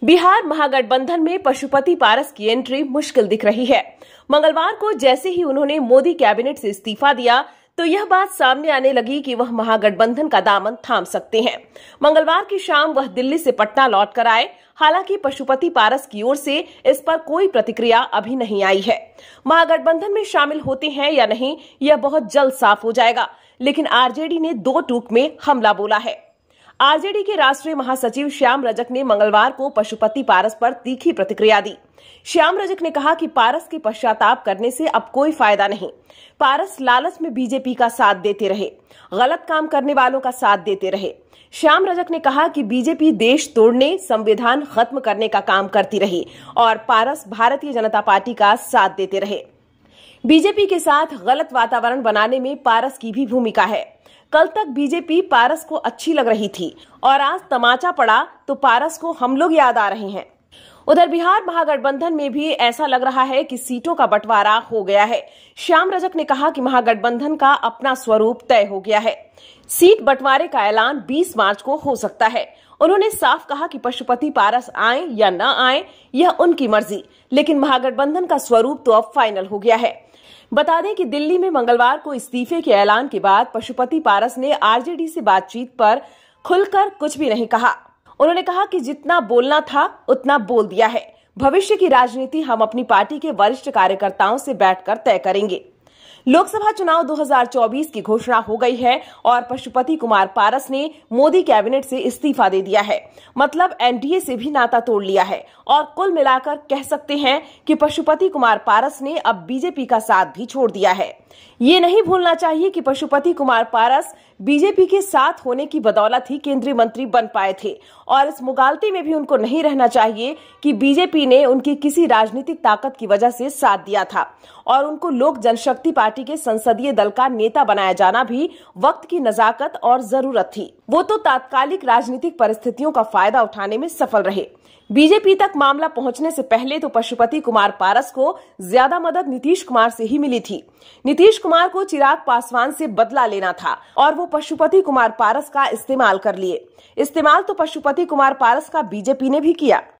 बिहार महागठबंधन में पशुपति पारस की एंट्री मुश्किल दिख रही है। मंगलवार को जैसे ही उन्होंने मोदी कैबिनेट से इस्तीफा दिया तो यह बात सामने आने लगी कि वह महागठबंधन का दामन थाम सकते हैं। मंगलवार की शाम वह दिल्ली से पटना लौट कर आए। हालांकि पशुपति पारस की ओर से इस पर कोई प्रतिक्रिया अभी नहीं आई है। महागठबंधन में शामिल होते हैं या नहीं, यह बहुत जल्द साफ हो जाएगा। लेकिन आरजेडी ने दो टूक में हमला बोला है। आरजेडी के राष्ट्रीय महासचिव श्याम रजक ने मंगलवार को पशुपति पारस पर तीखी प्रतिक्रिया दी। श्याम रजक ने कहा कि पारस के पश्चाताप करने से अब कोई फायदा नहीं। पारस लालच में बीजेपी का साथ देते रहे, गलत काम करने वालों का साथ देते रहे। श्याम रजक ने कहा कि बीजेपी देश तोड़ने, संविधान खत्म करने का काम करती रही और पारस भारतीय जनता पार्टी का साथ देते रहे। बीजेपी के साथ गलत वातावरण बनाने में पारस की भी भूमिका है। कल तक बीजेपी पारस को अच्छी लग रही थी और आज तमाचा पड़ा तो पारस को हम लोग याद आ रहे हैं। उधर बिहार महागठबंधन में भी ऐसा लग रहा है कि सीटों का बंटवारा हो गया है। श्याम रजक ने कहा कि महागठबंधन का अपना स्वरूप तय हो गया है। सीट बंटवारे का ऐलान 20 मार्च को हो सकता है। उन्होंने साफ कहा कि पशुपति पारस आए या न आए यह उनकी मर्जी, लेकिन महागठबंधन का स्वरूप तो अब फाइनल हो गया है। बता दें कि दिल्ली में मंगलवार को इस्तीफे के ऐलान के बाद पशुपति पारस ने आरजेडी से बातचीत पर खुलकर कुछ भी नहीं कहा। उन्होंने कहा कि जितना बोलना था उतना बोल दिया है। भविष्य की राजनीति हम अपनी पार्टी के वरिष्ठ कार्यकर्ताओं से बैठकर तय करेंगे। लोकसभा चुनाव 2024 की घोषणा हो गई है और पशुपति कुमार पारस ने मोदी कैबिनेट से इस्तीफा दे दिया है। मतलब एनडीए से भी नाता तोड़ लिया है और कुल मिलाकर कह सकते हैं कि पशुपति कुमार पारस ने अब बीजेपी का साथ भी छोड़ दिया है। ये नहीं भूलना चाहिए कि पशुपति कुमार पारस बीजेपी के साथ होने की बदौलत ही केंद्रीय मंत्री बन पाए थे और इस मुगालती में भी उनको नहीं रहना चाहिए कि बीजेपी ने उनकी किसी राजनीतिक ताकत की वजह से साथ दिया था और उनको लोक जनशक्ति पार्टी के संसदीय दल का नेता बनाया जाना भी वक्त की नजाकत और जरूरत थी। वो तो तात्कालिक राजनीतिक परिस्थितियों का फायदा उठाने में सफल रहे। बीजेपी तक मामला पहुंचने से पहले तो पशुपति कुमार पारस को ज्यादा मदद नीतीश कुमार से ही मिली थी। नीतीश कुमार को चिराग पासवान से बदला लेना था और वो पशुपति कुमार पारस का इस्तेमाल कर लिए। इस्तेमाल तो पशुपति कुमार पारस का बीजेपी ने भी किया।